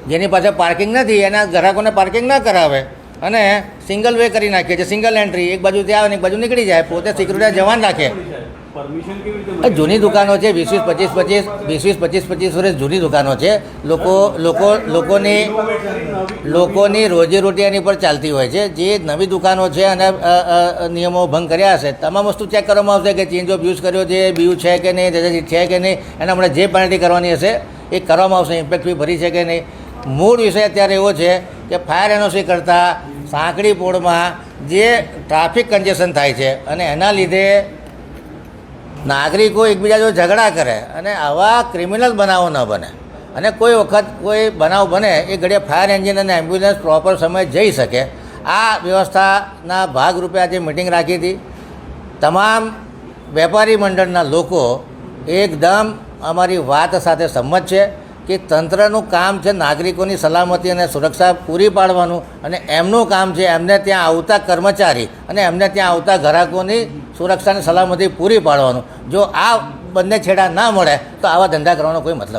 જેની પાસે પાર્કિંગ નથી એના ગ્રાહકોને પાર્કિંગ ના કરાવે અને સિંગલ વે કરી નાખે છે, સિંગલ એન્ટ્રી, એક બાજુથી આવે ને એક બાજુ નીકળી જાય, પોતે સિક્યુરિટી જવાન રાખે. જૂની દુકાનો છે, 20-25 વર્ષ જૂની દુકાનો છે. લોકોની રોજીરોટી એની પર ચાલતી હોય છે. જે નવી દુકાનો છે અને નિયમો ભંગ કર્યા હશે, તમામ વસ્તુ ચેક કરવામાં આવશે કે ચેન્જ ઓફ યુઝ કર્યો છે, બીયુ છે કે નહીં, રજીસ્ટ્રેશન છે કે નહીં, એના હમણાં જે પેનલ્ટી કરવાની હશે એ કરવામાં આવશે, ઇમ્પેક્ટ ફી ભરી છે કે નહીં. મૂળ વિષય અત્યારે એવો છે કે ફાયર એનઓસી કરતાં સાંકડી પોળમાં જે ટ્રાફિક કન્જેશન થાય છે અને એના લીધે નાગરિકો એકબીજા જો ઝઘડા કરે અને આવા ક્રિમિનલ બનાવો ન બને અને કોઈ વખત કોઈ બનાવ બને એ ઘડીએ ફાયર એન્જિન અને એમ્બ્યુલન્સ પ્રોપર સમયે જઈ શકે. આ વ્યવસ્થાના ભાગરૂપે આજે મિટિંગ રાખી હતી. તમામ વેપારી મંડળના લોકો એકદમ અમારી વાત સાથે સંમત છે કે તંત્રનું કામ છે નાગરિકોની સલામતી અને સુરક્ષા પૂરી પાડવાનું અને એમનું કામ છે એમને ત્યાં આવતા કર્મચારી અને એમને ત્યાં આવતા ગ્રાહકોની સુરક્ષા અને સલામતી પૂરી પાડવાનું. જો આ બંને છેડા ના મળે તો આવા ધંધા કરવાનો કોઈ મતલબ